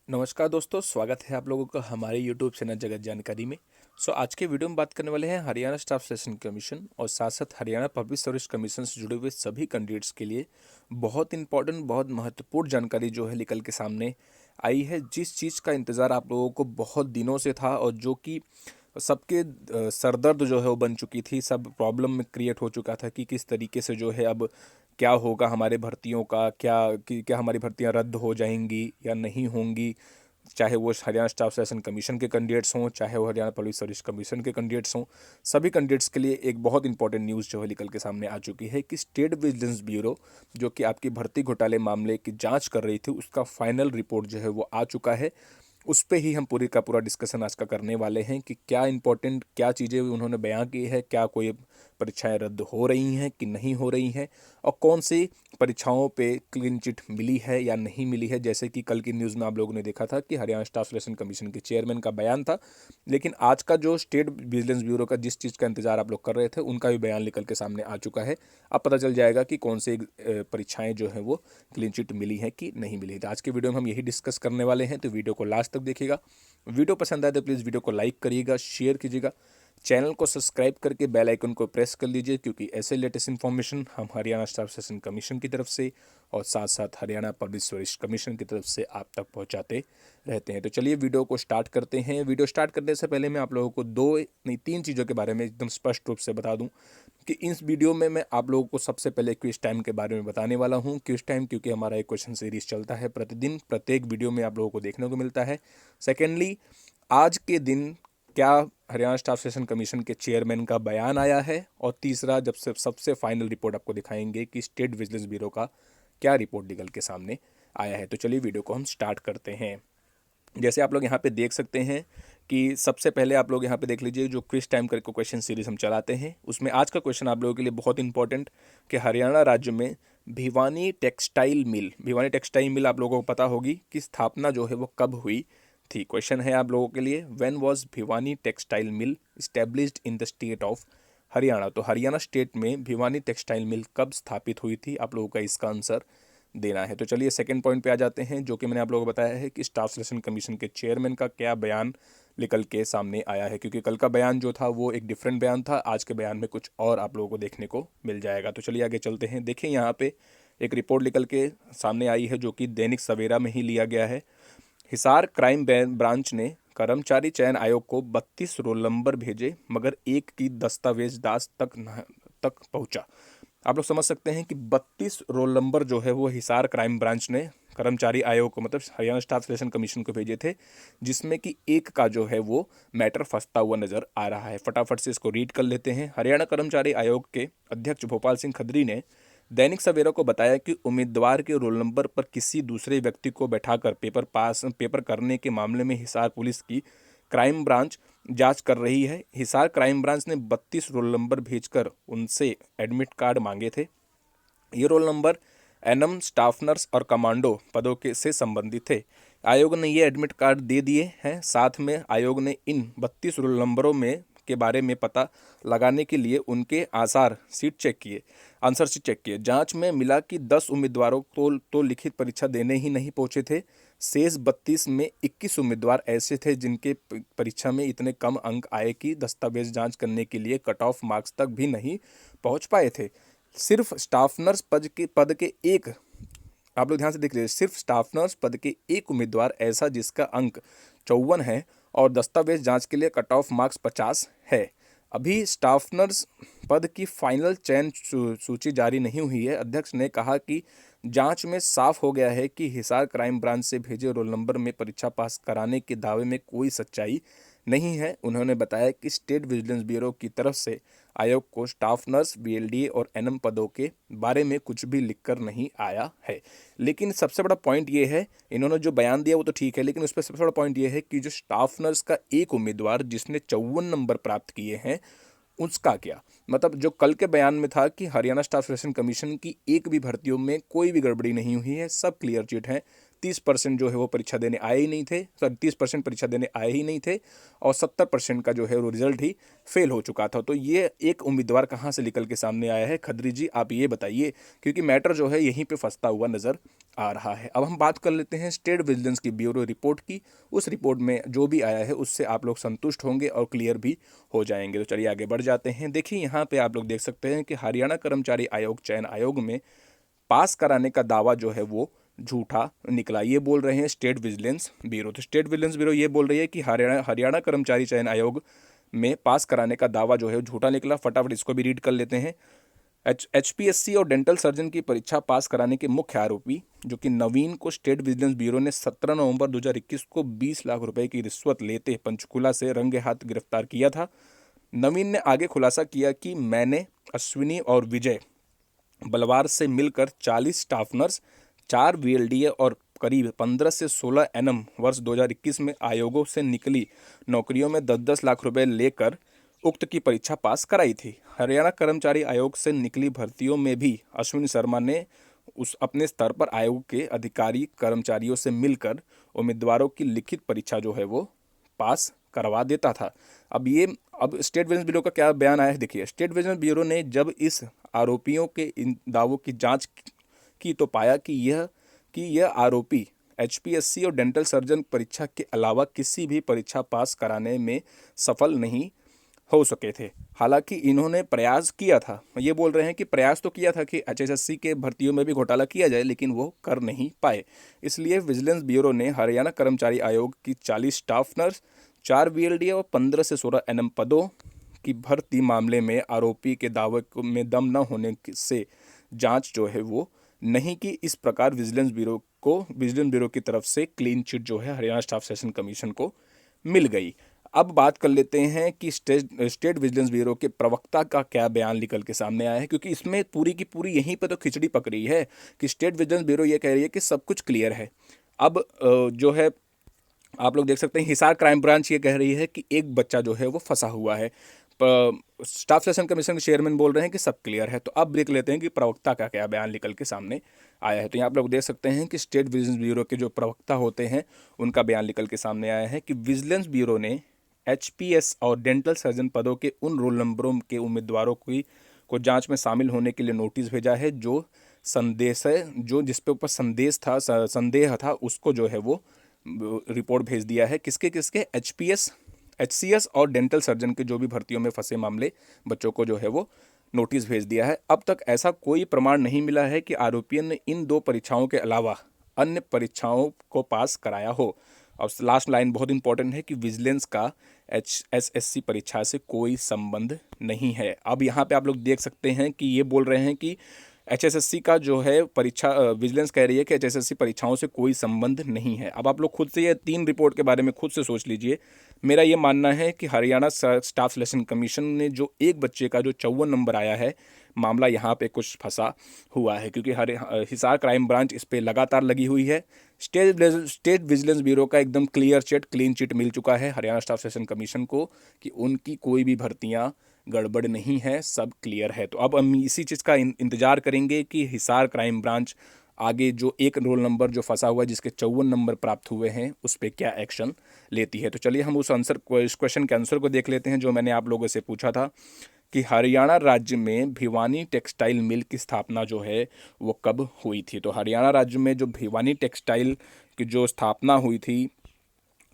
नमस्कार दोस्तों, स्वागत है आप लोगों का हमारे YouTube चैनल जगत जानकारी में। आज के वीडियो में बात करने वाले हैं हरियाणा स्टाफ सिलेक्शन कमीशन और साथ साथ हरियाणा पब्लिक सर्विस कमीशन से जुड़े हुए सभी कैंडिडेट्स के लिए बहुत इंपॉर्टेंट, बहुत महत्वपूर्ण जानकारी जो है निकल के सामने आई है। जिस चीज़ का इंतज़ार आप लोगों को बहुत दिनों से था और जो कि सबके सरदर्द जो है वो बन चुकी थी, सब प्रॉब्लम में क्रिएट हो चुका था कि किस तरीके से जो है अब क्या होगा हमारे भर्तियों का, क्या हमारी भर्तियां रद्द हो जाएंगी या नहीं होंगी। चाहे वो हरियाणा स्टाफ सिलेक्शन कमीशन के कैंडिडेट्स हों, चाहे वो हरियाणा पब्लिक सर्विस कमीशन के कैंडिडेट्स हों, सभी कैंडिडेट्स के लिए एक बहुत इंपॉर्टेंट न्यूज़ जो है निकल के सामने आ चुकी है कि स्टेट विजिलेंस ब्यूरो जो कि आपकी भर्ती घोटाले मामले की जांच कर रही थी, उसका फाइनल रिपोर्ट जो है वो आ चुका है। उस पे ही हम पूरी का पूरा डिस्कशन आज का करने वाले हैं कि क्या इंपॉर्टेंट, क्या चीज़ें उन्होंने बयां की है, क्या कोई परीक्षाएं रद्द हो रही हैं कि नहीं हो रही हैं, और कौन सी परीक्षाओं पे क्लीन चिट मिली है या नहीं मिली है। जैसे कि कल की न्यूज़ में आप लोगों ने देखा था कि हरियाणा स्टाफ सिलेक्शन कमीशन के चेयरमैन का बयान था, लेकिन आज का जो स्टेट विजिलेंस ब्यूरो का जिस चीज़ का इंतजार आप लोग कर रहे थे, उनका भी बयान निकल के सामने आ चुका है। अब पता चल जाएगा कि कौन सी परीक्षाएं जो हैं वो क्लीन चिट मिली है कि नहीं मिली है। तो आज के वीडियो में हम यही डिस्कस करने वाले हैं, तो वीडियो को लास्ट तक देखिएगा। वीडियो पसंद आए तो प्लीज़ वीडियो को लाइक करिएगा, शेयर कीजिएगा, चैनल को सब्सक्राइब करके बेल आइकन को प्रेस कर लीजिए, क्योंकि ऐसे लेटेस्ट इन्फॉर्मेशन हम हरियाणा स्टाफ सिलेक्शन कमीशन की तरफ से और साथ साथ हरियाणा पब्लिक सर्विस कमीशन की तरफ से आप तक पहुंचाते रहते हैं। तो चलिए वीडियो को स्टार्ट करते हैं। वीडियो स्टार्ट करने से पहले मैं आप लोगों को दो नहीं तीन चीज़ों के बारे में एकदम स्पष्ट रूप से बता दूं कि इस वीडियो में मैं आप लोगों को सबसे पहले क्विज टाइम के बारे में बताने वाला हूं। क्विज टाइम क्योंकि हमारा एक क्वेश्चन सीरीज चलता है प्रतिदिन, प्रत्येक वीडियो में आप लोगों को देखने को मिलता है। सेकेंडली, आज के दिन क्या हरियाणा स्टाफ सिलेक्शन कमीशन के चेयरमैन का बयान आया है, और तीसरा जब से सबसे फाइनल रिपोर्ट आपको दिखाएंगे कि स्टेट विजिलेंस ब्यूरो का क्या रिपोर्ट निकल के सामने आया है। तो चलिए वीडियो को हम स्टार्ट करते हैं। जैसे आप लोग यहाँ पे देख सकते हैं कि सबसे पहले आप लोग यहाँ पे देख लीजिए, जो क्विज टाइम करके क्वेश्चन सीरीज हम चलाते हैं, उसमें आज का क्वेश्चन आप लोगों के लिए बहुत इंपॉर्टेंट कि हरियाणा राज्य में भिवानी टेक्सटाइल मिल आप लोगों को पता होगी कि स्थापना जो है वो कब हुई थी। क्वेश्चन है आप लोगों के लिए, when was Bhiwani textile mill established in the state of Haryana. तो हरियाणा स्टेट में भिवानी टेक्सटाइल मिल कब स्थापित हुई थी, आप लोगों का इसका आंसर देना है। तो चलिए सेकंड पॉइंट पे आ जाते हैं, जो कि मैंने आप लोगों को बताया है कि स्टाफ सिलेक्शन कमीशन के चेयरमैन का क्या बयान निकल के सामने आया है, क्योंकि कल का बयान जो था वो एक डिफरेंट बयान था, आज के बयान में कुछ और आप लोगों को देखने को मिल जाएगा। तो चलिए आगे चलते हैं। देखिए यहाँ पे एक रिपोर्ट निकल के सामने आई है जो कि दैनिक सवेरा में ही लिया गया है। हिसार क्राइम ब्रांच ने कर्मचारी चयन आयोग को 32 रोल नंबर भेजे, मगर एक की दस्तावेज दास तक पहुंचा। आप लोग समझ सकते हैं कि 32 रोल नंबर जो है वो हिसार क्राइम ब्रांच ने कर्मचारी आयोग को, मतलब हरियाणा स्टाफ सिलेक्शन कमीशन को भेजे थे, जिसमें कि एक का जो है वो मैटर फंसता हुआ नजर आ रहा है। फटाफट से इसको रीड कर लेते हैं। हरियाणा कर्मचारी आयोग के अध्यक्ष भोपाल सिंह खत्री ने दैनिक सवेरा को बताया कि उम्मीदवार के रोल नंबर पर किसी दूसरे व्यक्ति को बैठाकर पेपर करने के मामले में हिसार पुलिस की क्राइम ब्रांच जांच कर रही है। हिसार क्राइम ब्रांच ने 32 रोल नंबर भेजकर उनसे एडमिट कार्ड मांगे थे। ये roll number ANM, staff nurse और कमांडो पदों के से संबंधित थे। आयोग ने ये एडमिट कार्ड दे दिए हैं। साथ में आयोग ने इन 32 रोल नंबरों में के बारे में पता लगाने के लिए उनके आंसर शीट चेक किए। जांच में मिला कि 10 उम्मीदवारों को तो लिखित परीक्षा देने ही नहीं पहुंचे थे। शेष 32 में 21 उम्मीदवार ऐसे थे जिनके परीक्षा में इतने कम अंक आए कि दस्तावेज जांच करने के लिए कट ऑफ मार्क्स तक भी नहीं पहुंच पाए थे। सिर्फ स्टाफ नर्स पद के एक, आप लोग ध्यान से देख लीजिए, सिर्फ स्टाफ नर्स पद के एक उम्मीदवार ऐसा जिसका अंक 54 है और दस्तावेज जांच के लिए कट ऑफ मार्क्स 50 है। अभी स्टाफ नर्स पद की फाइनल चयन सूची जारी नहीं हुई है। अध्यक्ष ने कहा कि जांच में साफ हो गया है कि हिसार क्राइम ब्रांच से भेजे रोल नंबर में परीक्षा पास कराने के दावे में कोई सच्चाई नहीं है। उन्होंने बताया कि स्टेट विजिलेंस ब्यूरो की तरफ से आयोग को स्टाफ नर्स, बीएलडीए और एनएम पदों के बारे में कुछ भी लिखकर नहीं आया है। लेकिन सबसे बड़ा पॉइंट ये है, इन्होंने जो बयान दिया वो तो ठीक है, लेकिन उस पर सबसे बड़ा पॉइंट ये है कि जो स्टाफ नर्स का एक उम्मीदवार जिसने 54 नंबर प्राप्त किए हैं, उसका क्या मतलब। जो कल के बयान में था कि हरियाणा स्टाफ सिलेक्शन कमीशन की एक भी भर्तियों में कोई भी गड़बड़ी नहीं हुई है, सब क्लियर चिट है, 30% जो है वो परीक्षा देने आए ही नहीं थे, सॉरी 30% परीक्षा देने आए ही नहीं थे और 70% का जो है वो रिजल्ट ही फेल हो चुका था। तो ये एक उम्मीदवार कहाँ से निकल के सामने आया है, खत्री जी आप ये बताइए, क्योंकि मैटर जो है यहीं पे फंसता हुआ नज़र आ रहा है। अब हम बात कर लेते हैं स्टेट विजिलेंस की ब्यूरो रिपोर्ट की। उस रिपोर्ट में जो भी आया है उससे आप लोग संतुष्ट होंगे और क्लियर भी हो जाएंगे। तो चलिए आगे बढ़ जाते हैं। देखिए यहाँ पे आप लोग देख सकते हैं कि हरियाणा कर्मचारी आयोग चयन आयोग में पास कराने का दावा जो है वो झूठा निकला, ये बोल रहे हैं स्टेट विजिलेंस ब्यूरो। तो स्टेट विजिलेंस ब्यूरो ये बोल रही है कि हरियाणा कर्मचारी चयन आयोग में पास कराने का दावा जो है झूठा निकला। फटाफट इसको भी रीड कर लेते हैं। HPSC और डेंटल सर्जन की परीक्षा पास कराने के मुख्य आरोपी जो कि नवीन को स्टेट विजिलेंस ब्यूरो ने 17 नवंबर 2021 को 20 लाख रुपए की रिश्वत लेते पंचकूला से रंगे हाथ गिरफ्तार किया था। नवीन ने आगे खुलासा किया कि मैंने अश्विनी और विजय बलवार से मिलकर 40 स्टाफ नर्स, 4 VLDA और करीब 15 से 16 NM वर्ष 2021 में आयोगों से निकली नौकरियों में 10-10 लाख रुपए लेकर उक्त की परीक्षा पास कराई थी। हरियाणा कर्मचारी आयोग से निकली भर्तियों में भी अश्विनी शर्मा ने अपने स्तर पर आयोग के अधिकारी कर्मचारियों से मिलकर उम्मीदवारों की लिखित परीक्षा जो है वो पास करवा देता था। अब स्टेट विजिलेंस ब्यूरो का क्या बयान आया है, देखिए। स्टेट विजिलेंस ब्यूरो ने जब इस आरोपियों के इन दावों की जांच की तो पाया कि यह आरोपी HPSC और डेंटल सर्जन परीक्षा के अलावा किसी भी परीक्षा पास कराने में सफल नहीं हो सके थे। हालांकि इन्होंने प्रयास किया था, ये बोल रहे हैं कि प्रयास तो किया था कि HSSC के भर्तियों में भी घोटाला किया जाए, लेकिन वो कर नहीं पाए। इसलिए विजिलेंस ब्यूरो ने हरियाणा कर्मचारी आयोग की 40 स्टाफ नर्स, 4 VLDA और 15 से 16 NM पदों की भर्ती मामले में आरोपी के दावे में दम न होने से जांच जो है वो नहीं की। इस प्रकार विजिलेंस ब्यूरो की तरफ से क्लीन चिट जो है हरियाणा स्टाफ सेशन कमीशन को मिल गई। अब बात कर लेते हैं कि स्टेट विजिलेंस ब्यूरो के प्रवक्ता का क्या बयान निकल के सामने आया है, क्योंकि इसमें पूरी की पूरी यहीं पे तो खिचड़ी पक रही है कि स्टेट विजिलेंस ब्यूरो ये कह रही है कि सब कुछ क्लियर है। अब जो है आप लोग देख सकते हैं हिसार क्राइम ब्रांच ये कह रही है कि एक बच्चा जो है वो फंसा हुआ है। स्टाफ सेशन कमीशन के चेयरमैन बोल रहे हैं कि सब क्लियर है। तो अब देख लेते हैं कि प्रवक्ता का क्या बयान निकल के सामने आया है। तो यहाँ आप लोग देख सकते हैं कि स्टेट विजिलेंस ब्यूरो के जो प्रवक्ता होते हैं उनका बयान निकल के सामने आया है कि विजिलेंस ब्यूरो ने HPS और डेंटल सर्जन पदों के उन रोल नंबरों के उम्मीदवारों को जांच में शामिल होने के लिए नोटिस भेजा है जो जिस पे ऊपर संदेह था उसको जो है वो रिपोर्ट भेज दिया है। किसके HPS, HCS और डेंटल सर्जन के जो भी भर्तियों में फंसे मामले बच्चों को जो है वो नोटिस भेज दिया है। अब तक ऐसा कोई प्रमाण नहीं मिला है कि आरोपियों ने इन 2 परीक्षाओं के अलावा अन्य परीक्षाओं को पास कराया हो। और लास्ट लाइन बहुत इंपॉर्टेंट है कि विजिलेंस का HSSC परीक्षा से कोई संबंध नहीं है। अब यहाँ पे आप लोग देख सकते हैं कि ये बोल रहे हैं कि HSSC का जो है परीक्षा, विजिलेंस कह रही है कि HSSC परीक्षाओं से कोई संबंध नहीं है। अब आप लोग खुद से ये 3 रिपोर्ट के बारे में खुद से सोच लीजिए। मेरा ये मानना है कि हरियाणा स्टाफ सिलेक्शन कमीशन ने जो एक बच्चे का जो 54 नंबर आया है मामला यहाँ पे कुछ फंसा हुआ है, क्योंकि हिसार क्राइम ब्रांच इस पर लगातार लगी हुई है। स्टेट विजिलेंस ब्यूरो का एकदम क्लीन चिट मिल चुका है हरियाणा स्टाफ सिलेक्शन कमीशन को कि उनकी कोई भी भर्तियाँ गड़बड़ नहीं है, सब क्लियर है। तो अब हम इसी चीज़ का इंतजार करेंगे कि हिसार क्राइम ब्रांच आगे जो एक रोल नंबर जो फंसा हुआ है जिसके 54 नंबर प्राप्त हुए हैं उस पर क्या एक्शन लेती है। तो चलिए हम इस क्वेश्चन के आंसर को देख लेते हैं जो मैंने आप लोगों से पूछा था कि हरियाणा राज्य में भिवानी टेक्सटाइल मिल की स्थापना जो है वो कब हुई थी। तो हरियाणा राज्य में जो भिवानी टेक्सटाइल की जो स्थापना हुई थी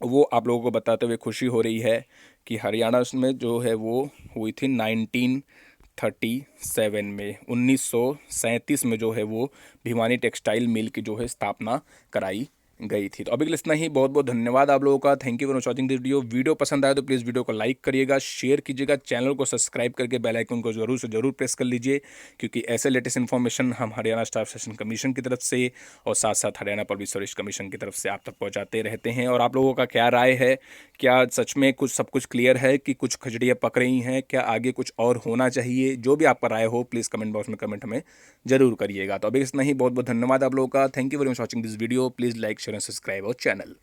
वो आप लोगों को बताते हुए खुशी हो रही है कि हरियाणा में जो है वो हुई थी 1937 में, 1937 में जो है वो भिवानी टेक्सटाइल मिल की जो है स्थापना कराई गई थी। तो अभी के लिए इतना ही। बहुत बहुत धन्यवाद आप लोगों का। Thank you for watching this video पसंद आया तो प्लीज़ वीडियो को लाइक करिएगा, शेयर कीजिएगा, चैनल को सब्सक्राइब करके बेल आइकन को जरूर से जरूर प्रेस कर लीजिए, क्योंकि ऐसे लेटेस्ट इन्फॉर्मेशन हम हरियाणा स्टाफ सेशन कमीशन की तरफ से और साथ साथ हरियाणा पब्लिक सर्विस कमीशन की तरफ से आप तक पहुँचाते रहते हैं। और आप लोगों का क्या राय है, क्या सच में सब कुछ क्लियर है कि कुछ खजड़ियाँ पक रही हैं, क्या आगे कुछ और होना चाहिए? जो भी आपका राय हो प्लीज़ कमेंट बॉक्स में कमेंट हमें जरूर करिएगा। तो अभी इतना ही। बहुत बहुत धन्यवाद आप लोगों का। Thank you very much watching this video. Please like share and subscribe our channel.